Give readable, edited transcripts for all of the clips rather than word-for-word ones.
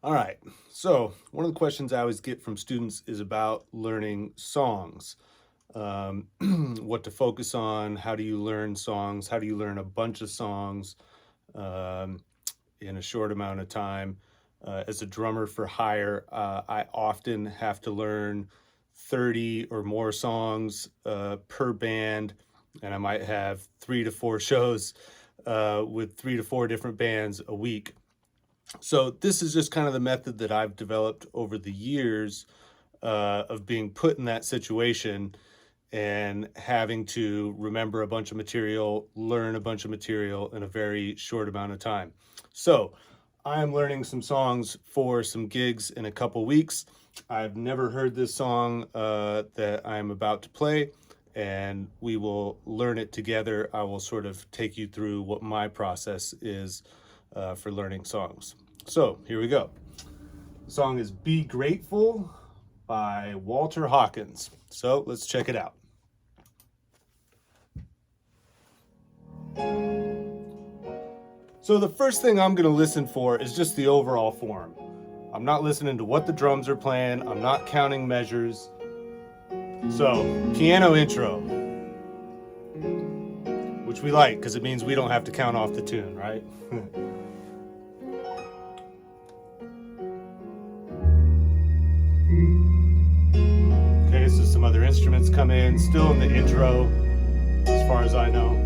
All right. So, one of the questions I always get from students is about learning songs. Um, what to focus on, how do you learn songs, how do you learn a bunch of songs um, in a short amount of time. As a drummer for hire, I often have to learn 30 or more songs per band, and I might have 3 to 4 shows with 3 to 4 different bands a week. So this is just kind of the method that I've developed over the years of being put in that situation and having to remember a bunch of material, learn a bunch of material in a very short amount of time. So I'm learning some songs for some gigs in a couple weeks. I've never heard this song that I'm about to play, and we will learn it together. I will sort of take you through what my process is for learning songs. So here we go. The song is Be Grateful by Walter Hawkins. So let's check it out. So the first thing I'm going to listen for is just the overall form. I'm not listening to what the drums are playing. I'm not counting measures. So, piano intro, which we like because it means we don't have to count off the tune, right? Okay, so some other instruments come in, still in the intro, as far as I know.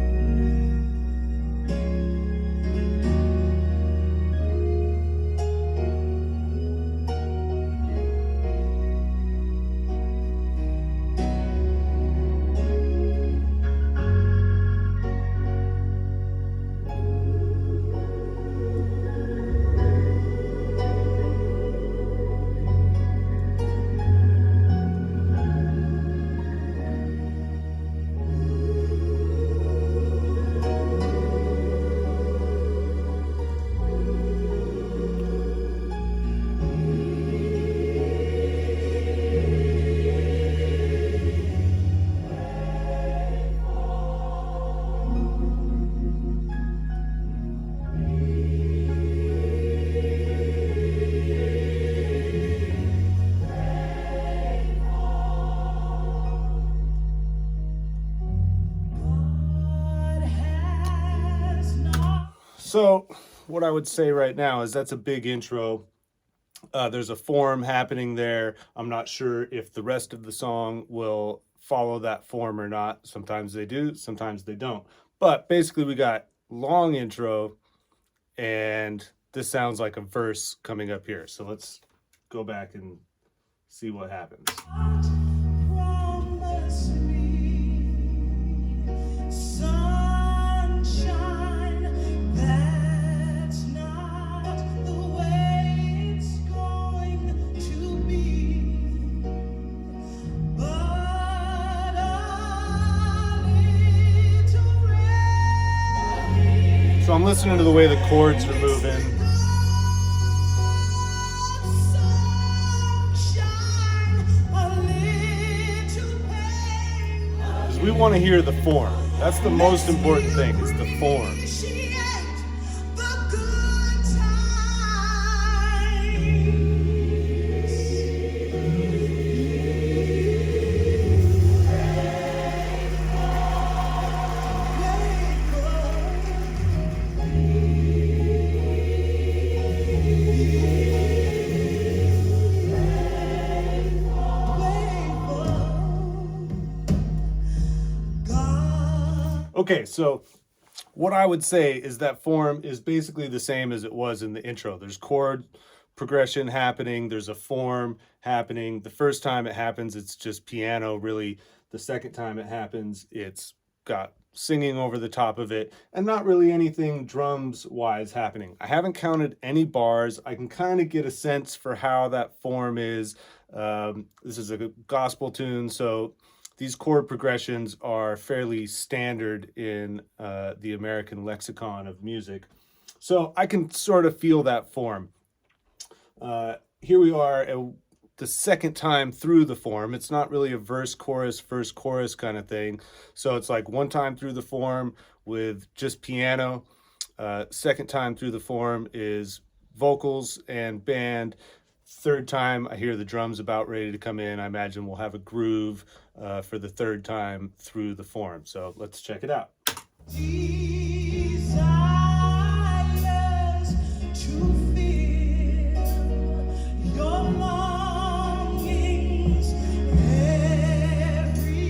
So, what I would say right now is that's a big intro. There's a form happening there. I'm not sure if the rest of the song will follow that form or not. Sometimes they do, sometimes they don't. But basically, we got long intro, and this sounds like a verse coming up here. So let's go back and see what happens. Promise me sunshine. That's not the way it's going to be. But a little rain. So I'm listening to the way the chords are moving. We want to hear the form. That's the most important thing, is the form. Okay, so what I would say is that form is basically the same as it was in the intro. There's chord progression happening, there's a form happening. The first time it happens, it's just piano, really. The second time it happens, it's got singing over the top of it, and not really anything drums wise happening. I haven't counted any bars. I can kind of get a sense for how that form is. This is a gospel tune, so these chord progressions are fairly standard in the American lexicon of music. So I can sort of feel that form. Here we are at the second time through the form. It's not really a verse, chorus, kind of thing. So it's like one time through the form with just piano. Second time through the form is vocals and band. Third time, I hear the drums about ready to come in. I imagine we'll have a groove for the third time through the form. So let's check it out. Desires to feel your longings, every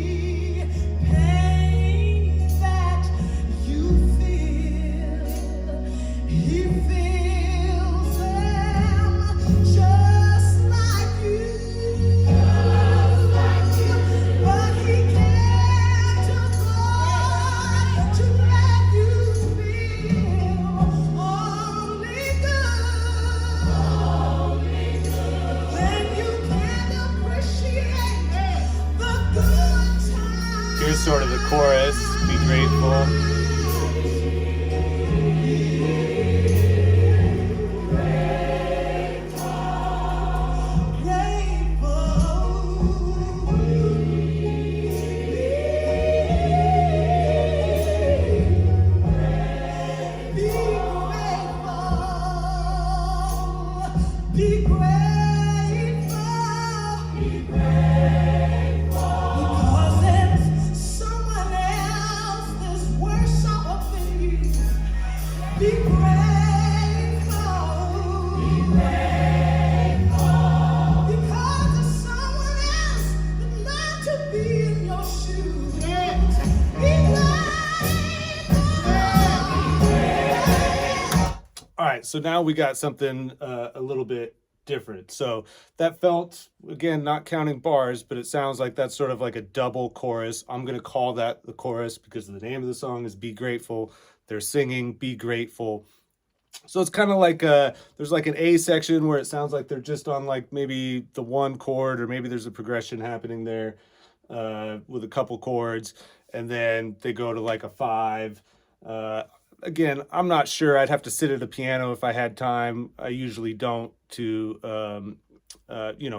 pain that you feel, he feels them just like you. But he can't afford to let you feel only good. Then you can appreciate the good times. Here's sort of the chorus, be grateful. Be grateful. Because there's someone else that's worse off than you. Be grateful. Because there's someone else that'd love to be in your shoes. Be grateful. All right, so now we got something a little bit different. So that felt, again, not counting bars, but it sounds like that's sort of like a double chorus. I'm going to call that the chorus because the name of the song is Be Grateful. They're singing Be Grateful. So it's kind of like there's like an A section where it sounds like they're just on like maybe the one chord, or maybe there's a progression happening there with a couple chords, and then they go to like a 5. Again, I'm not sure. I'd have to sit at a piano if I had time. I usually don't, to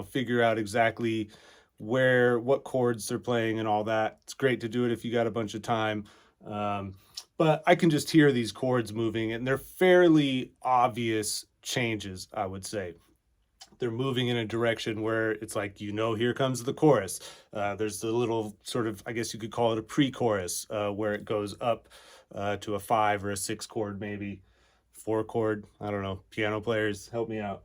figure out exactly what chords they're playing and all that. It's great to do it if you got a bunch of time. But I can just hear these chords moving, and they're fairly obvious changes, I would say. They're moving in a direction where it's like, here comes the chorus. There's the little sort of, I guess you could call it a pre-chorus, where it goes up to a 5 or a 6 chord, maybe 4 chord. I don't know. Piano players, help me out.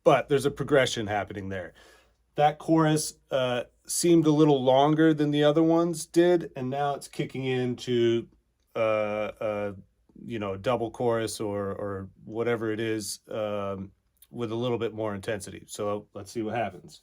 But there's a progression happening there. That chorus seemed a little longer than the other ones did, and now it's kicking into a double chorus or whatever it is, with a little bit more intensity. So let's see what happens.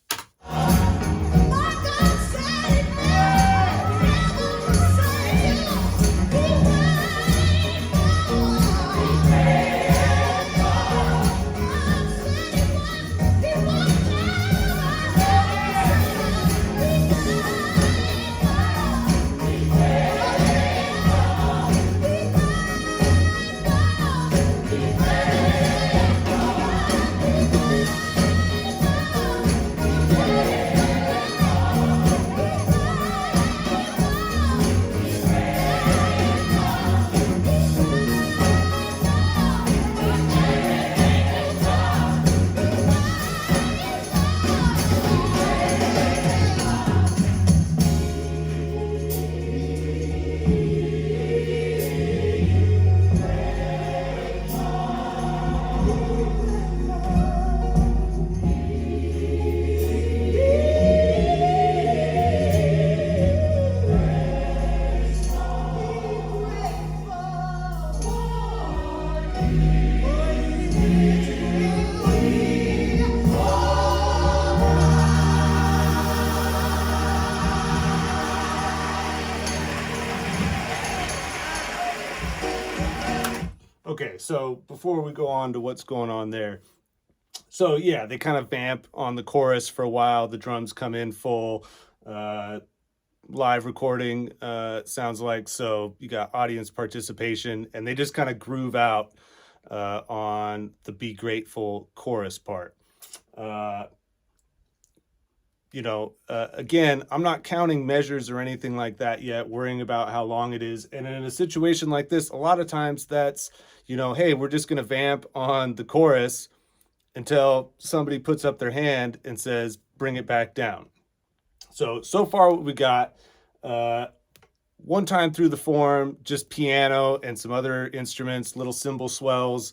Okay, so before we go on to what's going on there, so yeah, they kind of vamp on the chorus for a while. The drums come in full. Live recording, sounds like. So you got audience participation, and they just kind of groove out on the Be Grateful chorus part. again, I'm not counting measures or anything like that yet, worrying about how long it is. And in a situation like this, a lot of times that's, hey, we're just going to vamp on the chorus until somebody puts up their hand and says, bring it back down. So far what we got, one time through the form, just piano and some other instruments, little cymbal swells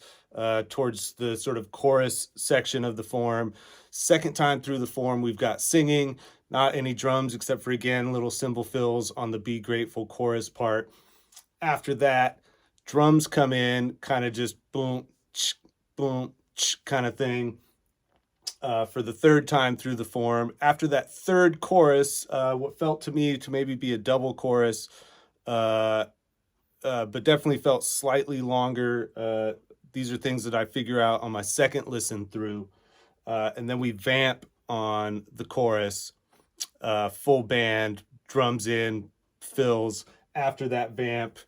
towards the sort of chorus section of the form. Second time through the form, we've got singing, not any drums except for, again, little cymbal fills on the Be Grateful chorus part. After that, drums come in, kind of just boom, kind of thing. For the third time through the form. After that third chorus, what felt to me to maybe be a double chorus, but definitely felt slightly longer. These are things that I figure out on my second listen through. And then we vamp on the chorus, full band, drums in, fills. After that vamp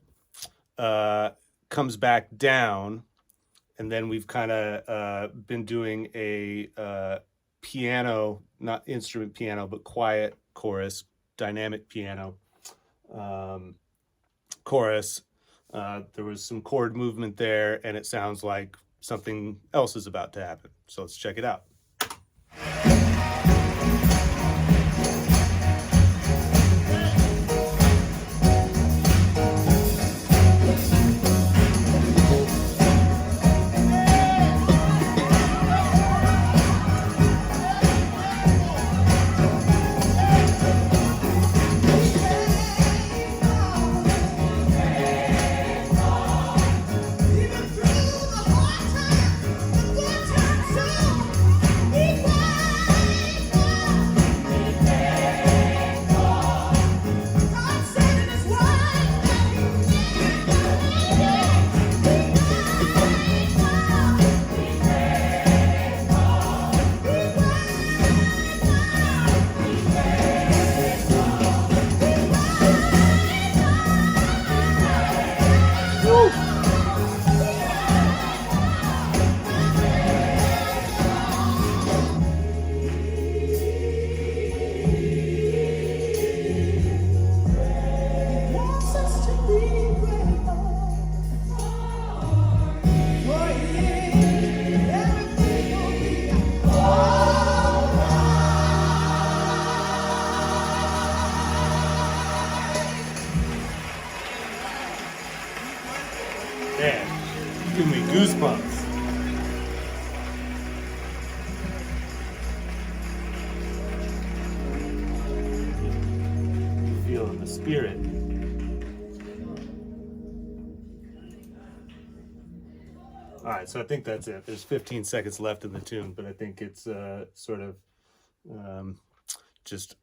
comes back down. And then we've kind of been doing a piano, not instrument piano, but quiet chorus, dynamic piano chorus. There was some chord movement there, and it sounds like something else is about to happen. So let's check it out. Man, give me goosebumps. Feeling the spirit. All right, so I think that's it. There's 15 seconds left in the tune, but I think it's sort of just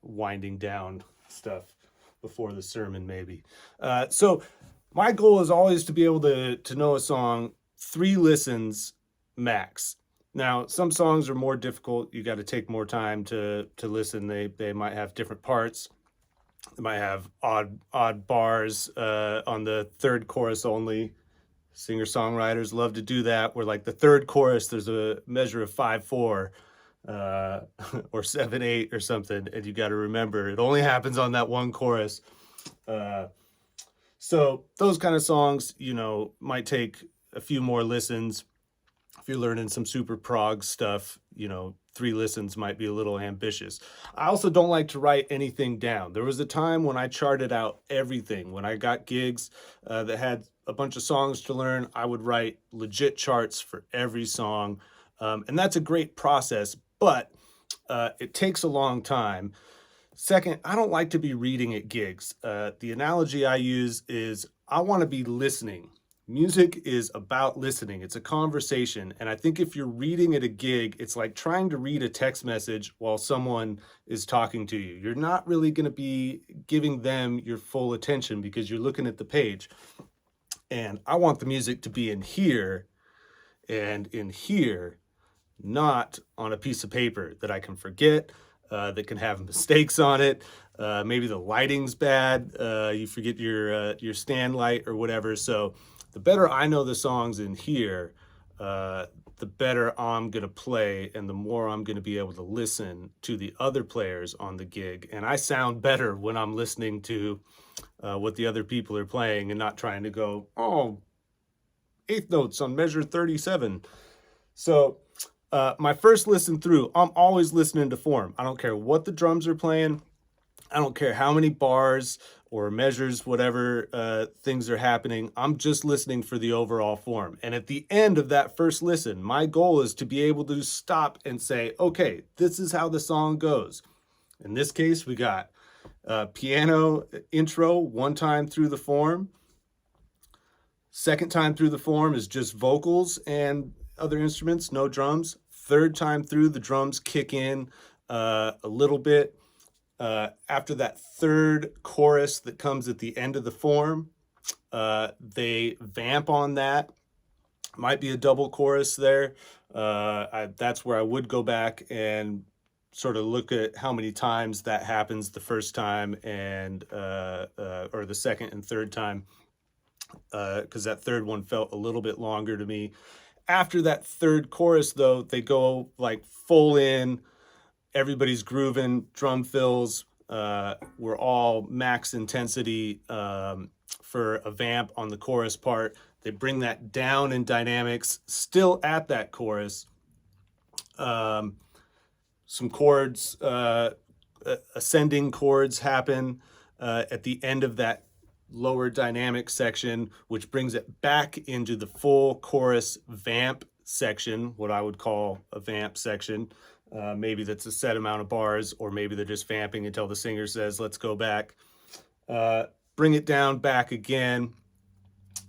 winding down stuff before the sermon, maybe. So my goal is always to be able to know a song 3 listens max. Now, some songs are more difficult. You got to take more time to listen. They might have different parts. They might have odd bars on the third chorus only. Singer-songwriters love to do that, where like the third chorus, there's a measure of 5/4 or 7/8 or something, and you got to remember it only happens on that one chorus. So those kind of songs, might take a few more listens. If you're learning some super prog stuff, 3 listens might be a little ambitious. I also don't like to write anything down. There was a time when I charted out everything. When I got gigs that had a bunch of songs to learn, I would write legit charts for every song. And that's a great process, but it takes a long time. Second, I don't like to be reading at gigs. The analogy I use is I want to be listening. Music is about listening. It's a conversation. And I think if you're reading at a gig, it's like trying to read a text message while someone is talking to you. You're not really going to be giving them your full attention because you're looking at the page. And I want the music to be in here and in here, not on a piece of paper that I can forget, that can have mistakes on it. Maybe the lighting's bad. You forget your stand light or whatever. So the better I know the songs in here, the better I'm going to play and the more I'm going to be able to listen to the other players on the gig. And I sound better when I'm listening to what the other people are playing and not trying to go, oh, eighth notes on measure 37. So my first listen through, I'm always listening to form. I don't care what the drums are playing. I don't care how many bars or measures, whatever things are happening. I'm just listening for the overall form. And at the end of that first listen, my goal is to be able to stop and say, okay, this is how the song goes. In this case, we got piano intro one time through the form. Second time through the form is just vocals and other instruments, no drums. Third time through, the drums kick in a little bit. After that third chorus that comes at the end of the form, they vamp on that. Might be a double chorus there. That's where I would go back and sort of look at how many times that happens the first time and or the second and third time, because that third one felt a little bit longer to me. After that third chorus, though, they go like full in. Everybody's grooving, drum fills. We're all max intensity for a vamp on the chorus part. They bring that down in dynamics, still at that chorus. Some chords, ascending chords happen at the end of that lower dynamic section, which brings it back into the full chorus vamp section, what I would call a vamp section. Maybe that's a set amount of bars, or maybe they're just vamping until the singer says, let's go back. Bring it down back again,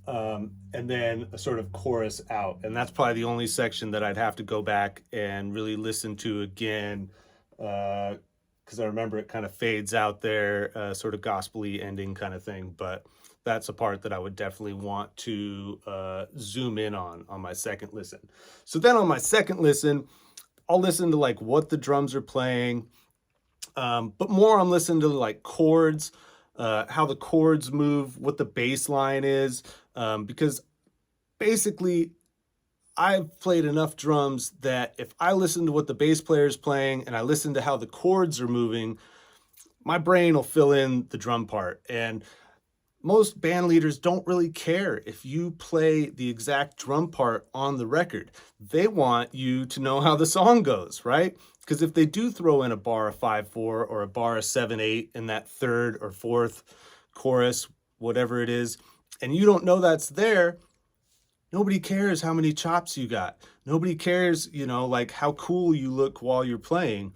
and then a sort of chorus out. And that's probably the only section that I'd have to go back and really listen to again, because I remember it kind of fades out there, sort of gospel-y ending kind of thing. But that's a part that I would definitely want to zoom in on my second listen. So then on my second listen, I'll listen to like what the drums are playing, but more I'm listening to like chords, how the chords move, what the bass line is, because basically I've played enough drums that if I listen to what the bass player is playing and I listen to how the chords are moving, my brain will fill in the drum part. And most band leaders don't really care if you play the exact drum part on the record. They want you to know how the song goes, right? Because if they do throw in a bar of 5/4 or a bar of 7/8 in that third or fourth chorus, whatever it is, and you don't know that's there, nobody cares how many chops you got. Nobody cares, like how cool you look while you're playing.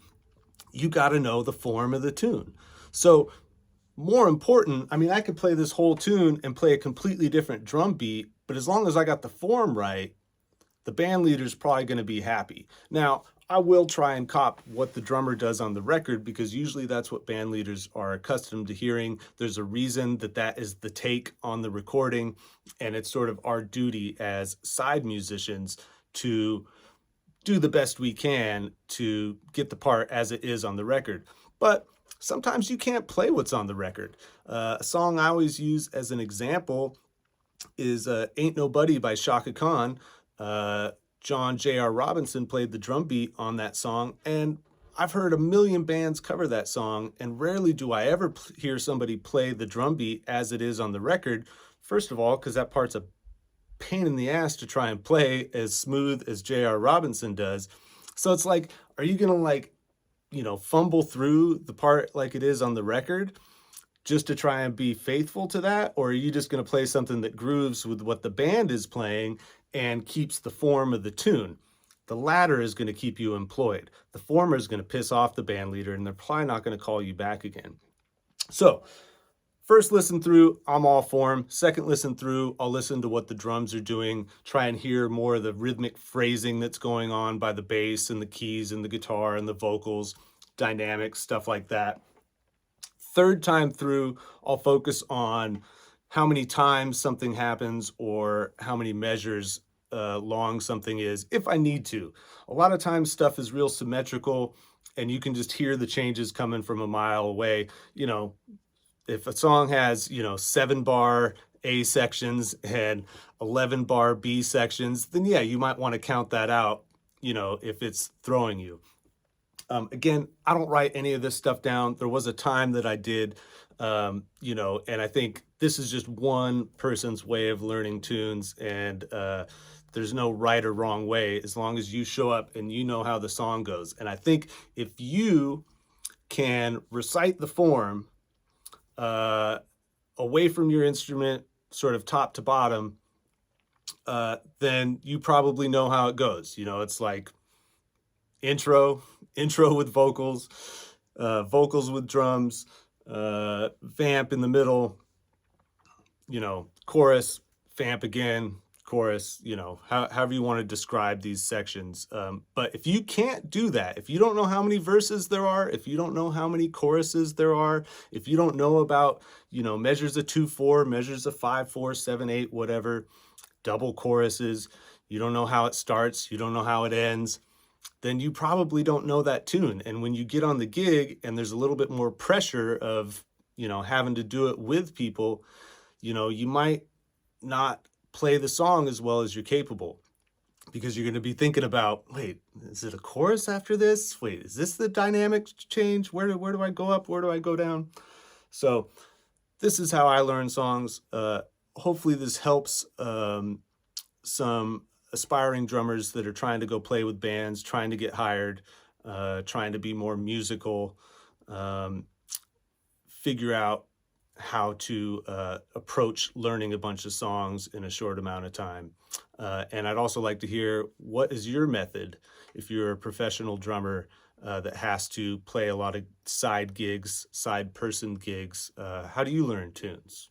You got to know the form of the tune. So more important, I mean, I could play this whole tune and play a completely different drum beat, but as long as I got the form right, the band leader's probably going to be happy. Now, I will try and cop what the drummer does on the record, because usually that's what band leaders are accustomed to hearing. There's a reason that is the take on the recording, and it's sort of our duty as side musicians to do the best we can to get the part as it is on the record. But sometimes you can't play what's on the record. A song I always use as an example is Ain't Nobody by Shaka Khan. John J.R. Robinson played the drum beat on that song, and I've heard a million bands cover that song, and rarely do I ever hear somebody play the drum beat as it is on the record. First of all, because that part's a pain in the ass to try and play as smooth as J.R. Robinson does. So it's like, are you going to fumble through the part like it is on the record just to try and be faithful to that? Or are you just going to play something that grooves with what the band is playing and keeps the form of the tune? The latter is going to keep you employed. The former is going to piss off the band leader, and they're probably not going to call you back again. So first listen through, I'm all form. Second listen through, I'll listen to what the drums are doing, try and hear more of the rhythmic phrasing that's going on by the bass and the keys and the guitar and the vocals, dynamics, stuff like that. Third time through, I'll focus on how many times something happens or how many measures long something is, if I need to. A lot of times stuff is real symmetrical and you can just hear the changes coming from a mile away. If a song has, 7 bar A sections and 11 bar B sections, then yeah, you might want to count that out, if it's throwing you. Again, I don't write any of this stuff down. There was a time that I did, and I think this is just one person's way of learning tunes, and there's no right or wrong way as long as you show up and you know how the song goes. And I think if you can recite the form away from your instrument, sort of top to bottom, then you probably know how it goes. It's like intro with vocals, vocals with drums, vamp in the middle, chorus, vamp again, chorus, however you want to describe these sections. But if you can't do that, if you don't know how many verses there are, if you don't know how many choruses there are, if you don't know about, measures of 2/4, measures of 5/4, 7/8, whatever, double choruses, you don't know how it starts, you don't know how it ends, then you probably don't know that tune. And when you get on the gig and there's a little bit more pressure of, having to do it with people, you might not play the song as well as you're capable, because you're going to be thinking about, wait, is it a chorus after this? Wait, is this the dynamic change? Where do I go up? Where do I go down? So this is how I learn songs. Hopefully this helps some aspiring drummers that are trying to go play with bands, trying to get hired, trying to be more musical, figure out how to approach learning a bunch of songs in a short amount of time. And I'd also like to hear, what is your method if you're a professional drummer that has to play a lot of side gigs, side person gigs? How do you learn tunes?